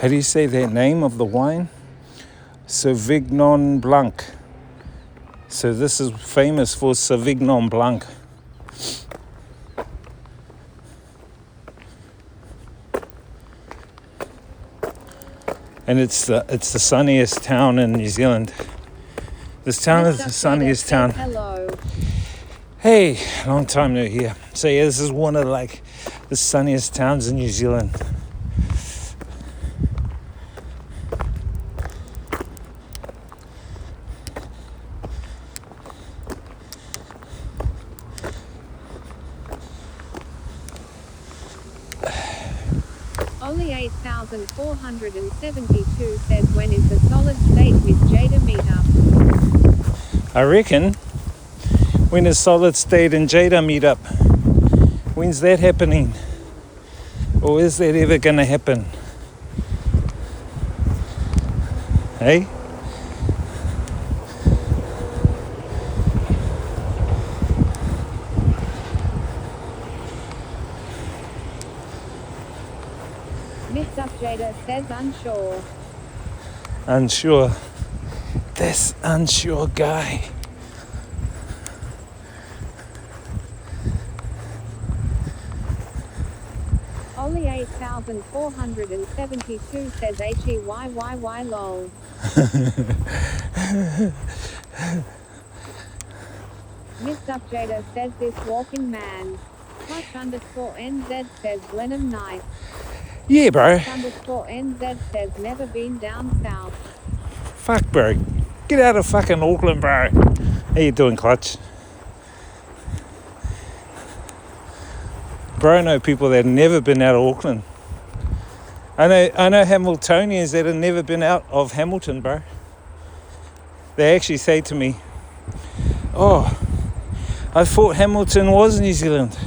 how do you say that name of the wine? Sauvignon Blanc. So this is famous for Sauvignon Blanc. And it's the sunniest town in New Zealand. This town is the sunniest town. Hello. Hey, long time no here. So yeah, this is one of the sunniest towns in New Zealand. Only 8,472 says when is the Solid State with Jada meetup? I reckon when is Solid State and Jada meet up? When's that happening? Or is that ever gonna happen? Hey? Mixed Up Jada says unsure. Unsure. This unsure guy. Only 8,472 says HEYYY lol. Mixed Up Jada says this walking man. _NZ says Blenheim nice. Yeah, bro. _NZ says never been down south. Fuck, bro. Get out of fucking Auckland, bro. How you doing, Clutch? Bro, I know people that have never been out of Auckland. I know Hamiltonians that have never been out of Hamilton, bro. They actually say to me, "Oh, I thought Hamilton was New Zealand."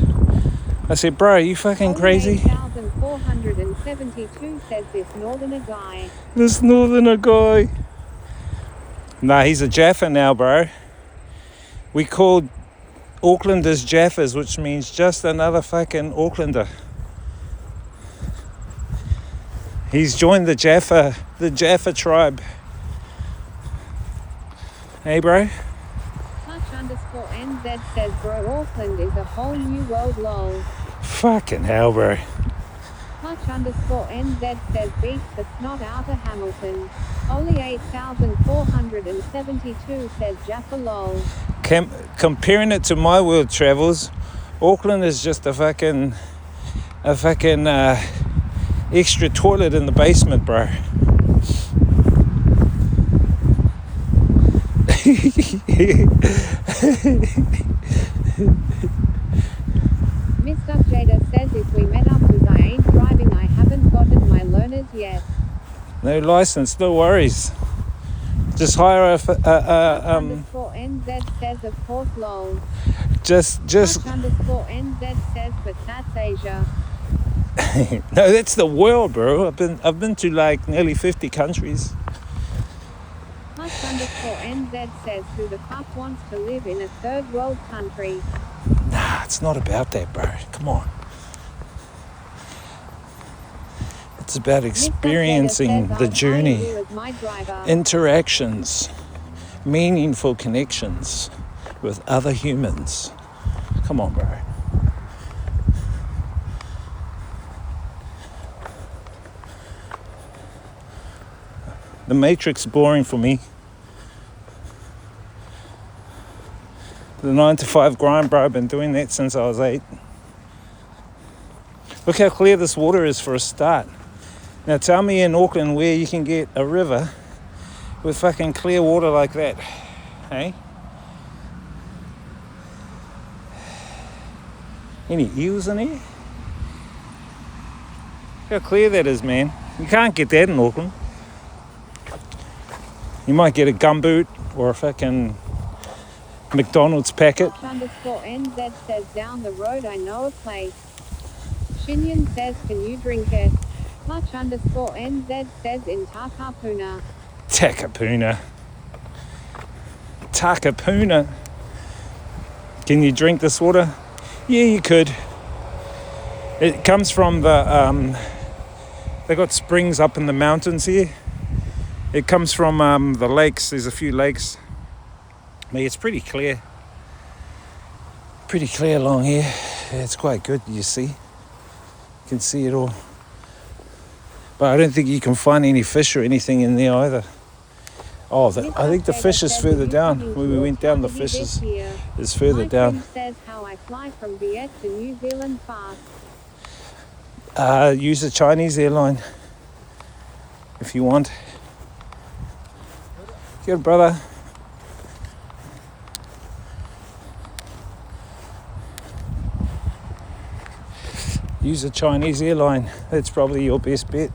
I said, "Bro, are you fucking crazy?" 8,472 says this northerner guy. This northerner guy. Nah, he's a Jaffa now, bro. We called Aucklanders Jaffas, which means just another fucking Aucklander. He's joined the Jaffa tribe. Hey, bro? _NZ says bro Auckland is a whole new world lol. Fucking hell, bro. _NZ says beats the snot out of Hamilton. Only 8,472 says Jaffa lol. Comparing it to my world travels, Auckland is just a fucking extra toilet in the basement, bro. Mr. Jada says if we met up with I ain't driving, I haven't gotten my learners yet. No license, no worries. Just hire _NZ says of course lol. Just _NZ says but that's Asia. No, that's the world, bro. I've been to like nearly 50 countries. _NZ says who the fuck wants to live in a third world country? Nah, it's not about that, bro. Come on. It's about experiencing the journey, interactions, meaningful connections with other humans. Come on, bro. The Matrix is boring for me. The 9 to 5 grind, bro. I've been doing that since I was 8. Look how clear this water is for a start. Now tell me in Auckland where you can get a river with fucking clear water like that. Hey? Any eels in here? Look how clear that is, man. You can't get that in Auckland. You might get a gumboot or a fucking McDonald's packet. _NZ says down the road I know a place. Shinyan says can you drink it? _NZ says in Takapuna. Takapuna. Can you drink this water? Yeah, you could. It comes from the They got springs up in the mountains here. It comes from the lakes. There's a few lakes. But it's pretty clear. Pretty clear along here. Yeah, it's quite good, you see. You can see it all. But I don't think you can find any fish or anything in there either. Oh, I think the fish is further down. When we went down, the fish is further down. My friend says how I fly from Viet to New Zealand fast. Use a Chinese airline if you want. Good, brother. Use a Chinese airline. That's probably your best bet.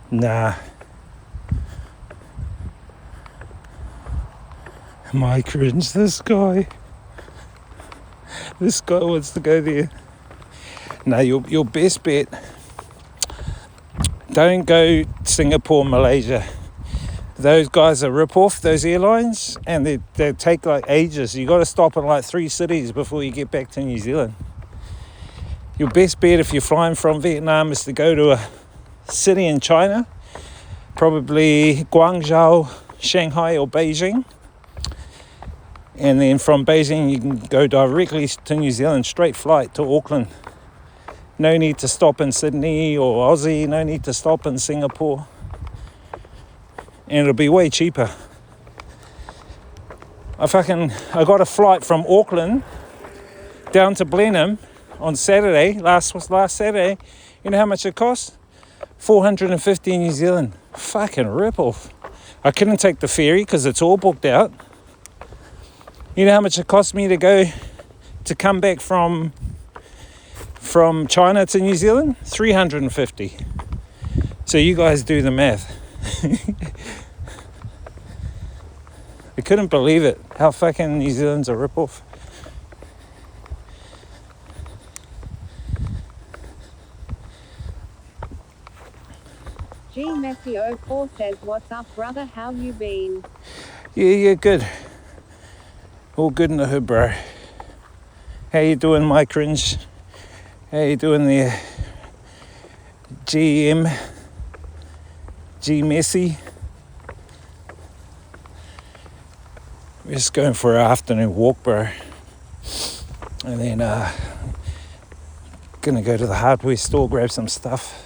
Nah. My cringe, this guy. This guy wants to go there. No, your best bet. Don't go Singapore, Malaysia. Those guys are rip-off, those airlines, and they take like ages. You got to stop in like 3 cities before you get back to New Zealand. Your best bet if you're flying from Vietnam is to go to a city in China, probably Guangzhou, Shanghai or Beijing. And then from Beijing you can go directly to New Zealand, straight flight to Auckland. No need to stop in Sydney or Aussie, no need to stop in Singapore. And it'll be way cheaper. I got a flight from Auckland down to Blenheim on Saturday, last Saturday. You know how much it cost? 450 New Zealand. Fucking rip-off. I couldn't take the ferry because it's all booked out. You know how much it cost me to come back from China to New Zealand? 350. So you guys do the math. I couldn't believe it. How fucking New Zealand's a rip-off. G Messi 04 says, "What's up, brother? How you been?" Yeah, good. All good in the hood, bro. How you doing, my cringe? How you doing there? G Messi. We're just going for an afternoon walk, bro. And then gonna go to the hardware store, grab some stuff.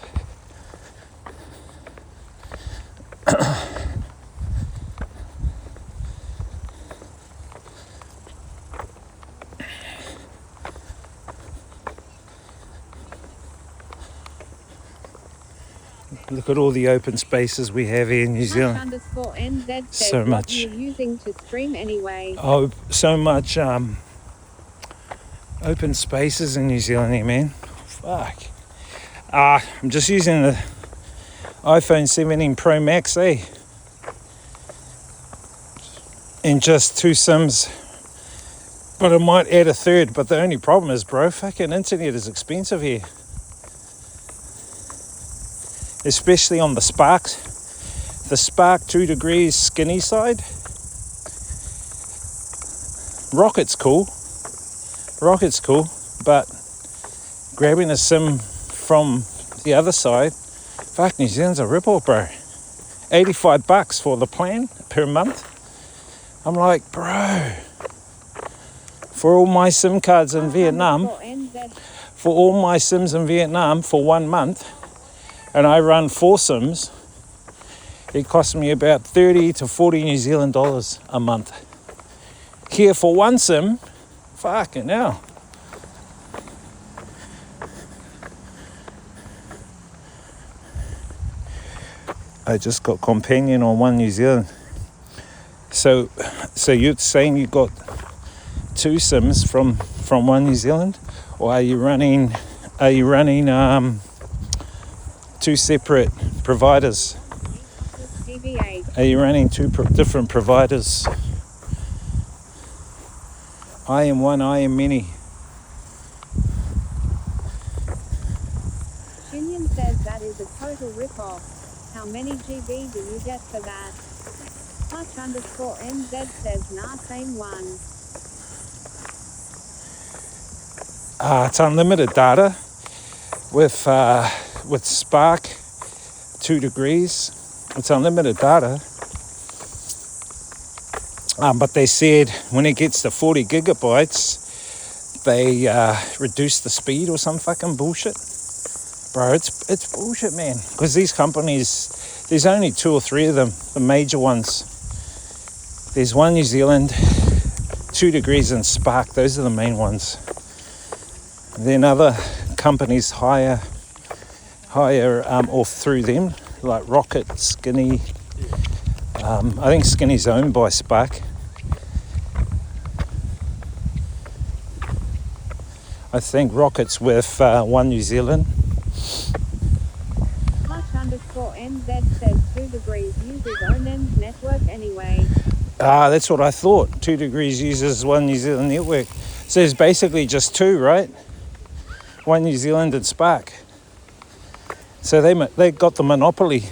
Look at all the open spaces we have here in New Zealand. _NZ says, So much. What are you using to stream anyway? Oh, so much open spaces in New Zealand here, man. Fuck. I'm just using the iPhone 17 Pro Max, and just 2 SIMs. But I might add a third. But the only problem is, bro, fucking internet is expensive here. Especially on the Spark 2 degrees skinny side. Rocket's cool, but grabbing a SIM from the other side, fuck, New Zealand's a rip-off, bro. $85 for the plan per month. I'm like, bro, for all my SIM cards in Vietnam, for all my SIMs in Vietnam for 1 month, and I run 4 SIMs, it costs me about 30 to 40 New Zealand dollars a month. Here for 1 SIM, fucking hell. I just got companion on One New Zealand. So you're saying you got 2 SIMs from One New Zealand, or are you running 2 separate providers? Are you running 2 different providers? I am one, I am many. Shinian says that is a total rip-off. How many GB do you get for that? Clutch_NZ says nah, same one. It's unlimited data with Spark 2 degrees. It's unlimited data. But they said when it gets to 40 gigabytes, they reduce the speed or some fucking bullshit. Bro, it's bullshit, man. Because these companies, there's only 2 or 3 of them, the major ones. There's One New Zealand, 2 degrees, and Spark. Those are the main ones. Then other companies hire or through them, like Rocket, Skinny. I think Skinny's owned by Spark. I think Rocket's with One New Zealand. Clutch_NZ says 2 degrees uses Onen's network anyway. That's what I thought. 2 degrees uses One New Zealand network. So it's basically just 2, right? One New Zealand and Spark. So they got the monopoly,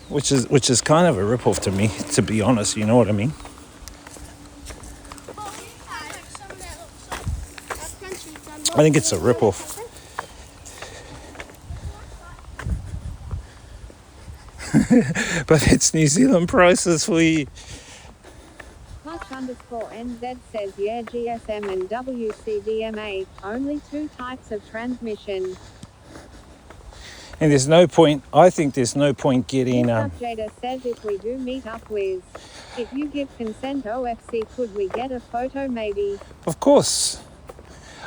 which is kind of a rip-off to me, to be honest. You know what I mean? I think it's a rip-off. But it's New Zealand prices for you. Clutch_NZ says yeah, GSM and WCDMA, only 2 types of transmission. And there's no point, I think there's no point getting... Jada says if we do meet up with, if you give consent OFC, could we get a photo maybe? Of course.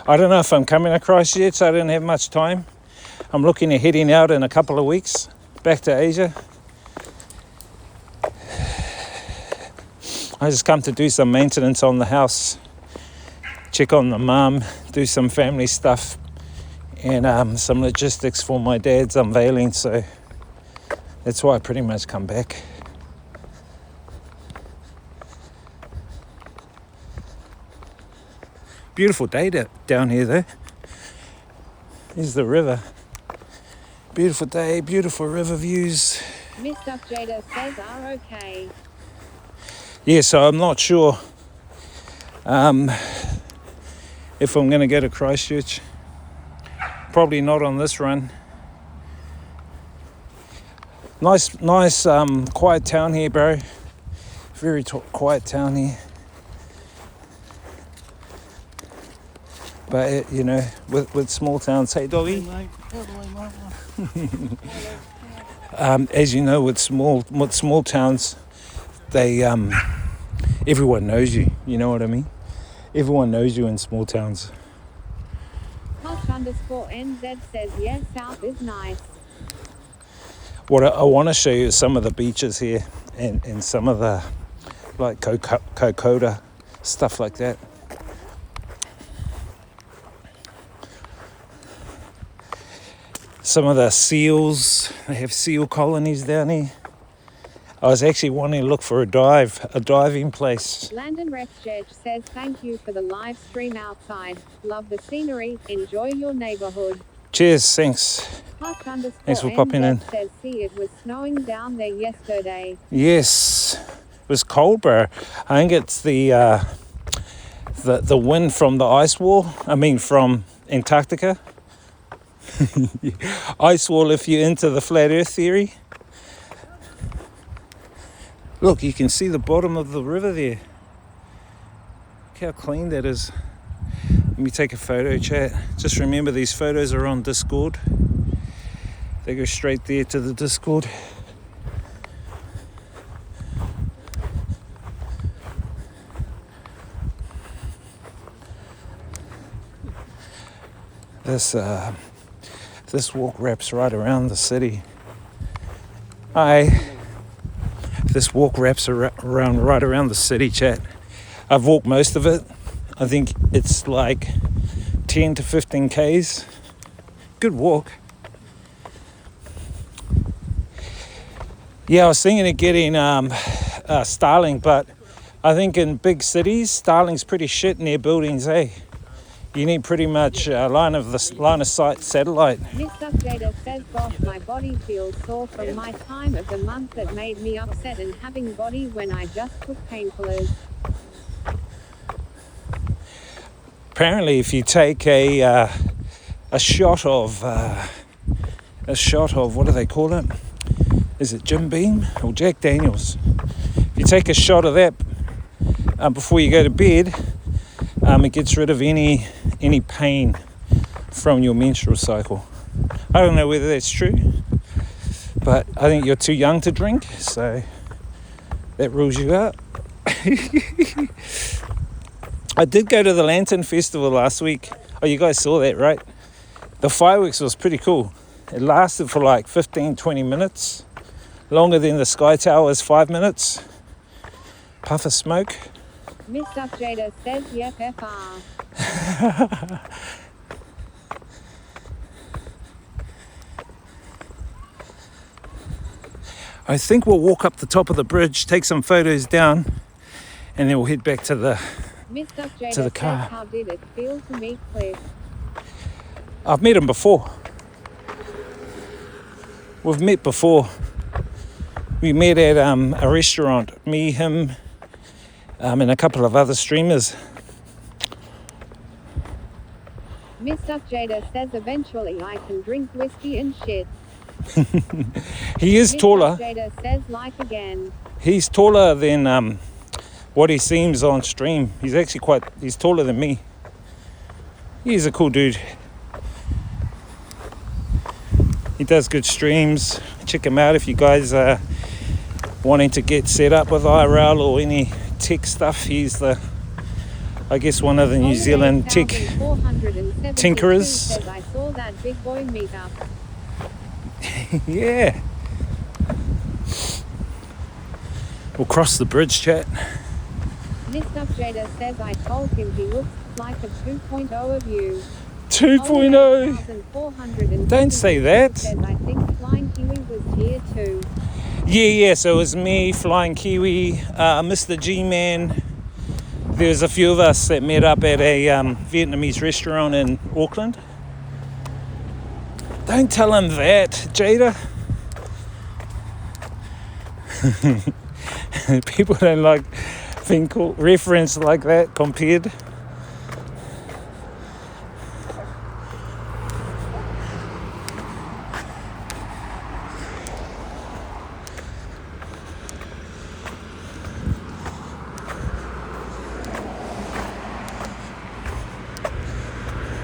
I don't know if I'm coming across yet, so I don't have much time. I'm looking at heading out in a couple of weeks, back to Asia. I just come to do some maintenance on the house, check on the mum, do some family stuff, and some logistics for my dad's unveiling, so that's why I pretty much come back. Beautiful day down here though. Here's the river. Beautiful day, beautiful river views. Mr. Jada says are okay. Yeah, so I'm not sure if I'm going to go to Christchurch. Probably not on this run. Nice, quiet town here, bro. Very quiet town here. But you know, with small towns, hey doggy. As you know, with small towns, they everyone knows you. You know what I mean? Everyone knows you in small towns. Clutch_NZ says yes, South is nice. What I want to show you is some of the beaches here and some of the like Kokoda stuff like that. Some of the seals, they have seal colonies down here. I was actually wanting to look for a diving place. Landon Rexchurch says thank you for the live stream outside. Love the scenery. Enjoy your neighborhood. Cheers, thanks. Thanks for popping in. Says see it was snowing down there yesterday. Yes, it was cold, bro. I think it's the wind from the ice wall. I mean from Antarctica. Ice wall if you're into the flat earth theory. Look, you can see the bottom of the river there. Look how clean that is. Let me take a photo, chat. Just remember these photos are on Discord. They go straight there to the Discord. This walk wraps right around the city. This walk wraps around right around the city, chat. I've walked most of it. I think it's like 10 to 15 Ks. Good walk. Yeah, I was thinking of getting Starlink, but I think in big cities, Starlink's pretty shit in their buildings, eh? You need pretty much line of sight satellite. Mr. Jada says, gosh, my body feels sore from my time of the month that made me upset and having body when I just took painkillers. Apparently, if you take a shot of what do they call it? Is it Jim Beam or Jack Daniels? If you take a shot of that before you go to bed, it gets rid of any pain from your menstrual cycle. I don't know whether that's true, but I think you're too young to drink, so that rules you out. I did go to the Lantern Festival last week. Oh, you guys saw that, right? The fireworks was pretty cool. It lasted for like 15-20 minutes, longer than the Sky Tower's 5 minutes. Puff of smoke. Mr. Jada says, yep, FR. I think we'll walk up the top of the bridge, take some photos down, and then we'll head back to the Mr. Jada to the car. says, how did it feel to meet Cliff? I've met him before. We've met before. We met at a restaurant, me, him, and a couple of other streamers. Mr. Jada says, eventually I can drink whiskey and shit. He is taller. Mr. Jada says, like again. He's taller than what he seems on stream. He's actually he's taller than me. He's a cool dude. He does good streams. Check him out if you guys are wanting to get set up with IRL or any tech stuff. He's I guess one of the New Zealand tech tinkerers. Says, I saw that big boy meetup. Yeah. We'll cross the bridge, chat. Mr. Jada says, I told him he looks like a 2.0 of you. 2.0. Don't say that. Says, I think Flying Kiwi was here too. Yeah, so it was me, Flying Kiwi, Mr. G-Man. There's a few of us that met up at a Vietnamese restaurant in Auckland. Don't tell him that, Jada. People don't like being referenced like that, compared.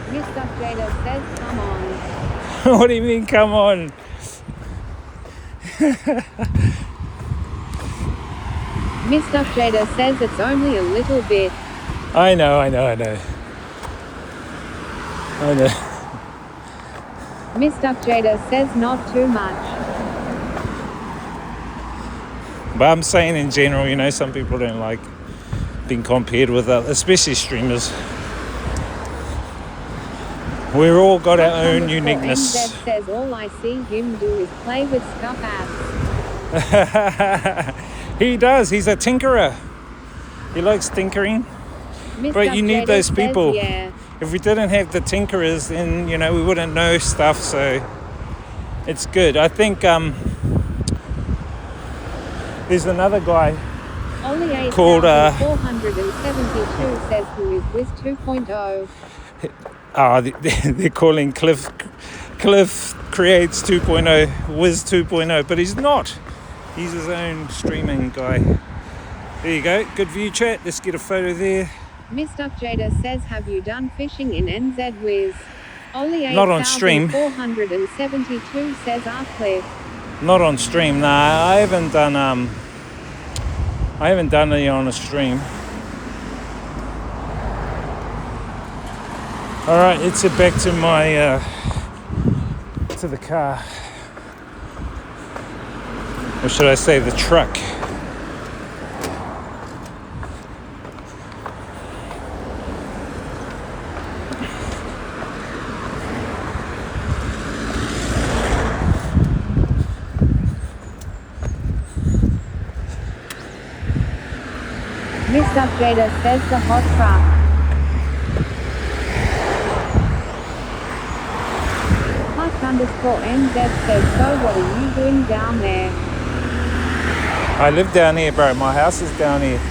Mr. Jada says, come on. What do you mean, come on? Mr. Jada says it's only a little bit. I know. Mr. Jada says not too much. But I'm saying in general, some people don't like being compared with especially streamers. We've all got our own uniqueness. NZ says all I see him do is play with scuff apps. He does. He's a tinkerer. He likes tinkering. Mr. But you need Jada those says, people. yeah. If we didn't have the tinkerers, then we wouldn't know stuff. So it's good. I think there's another guy Only called 472 says who is Wiz 2.0. They're calling Cliff Creates 2.0 Wiz 2.0, but he's not. He's his own streaming guy. There you go. Good view, chat. Let's get a photo there. Mr. Jada says, have you done fishing in NZ Wiz? Only Not on stream. 472 says Cliff. Not on stream. Nah, I haven't done any on a stream. All right, let's head back to my to the car, or should I say the truck? Mr. Jada says the hot truck. underscore NZ says, so what are you doing down there? I live down here, bro. My house is down here.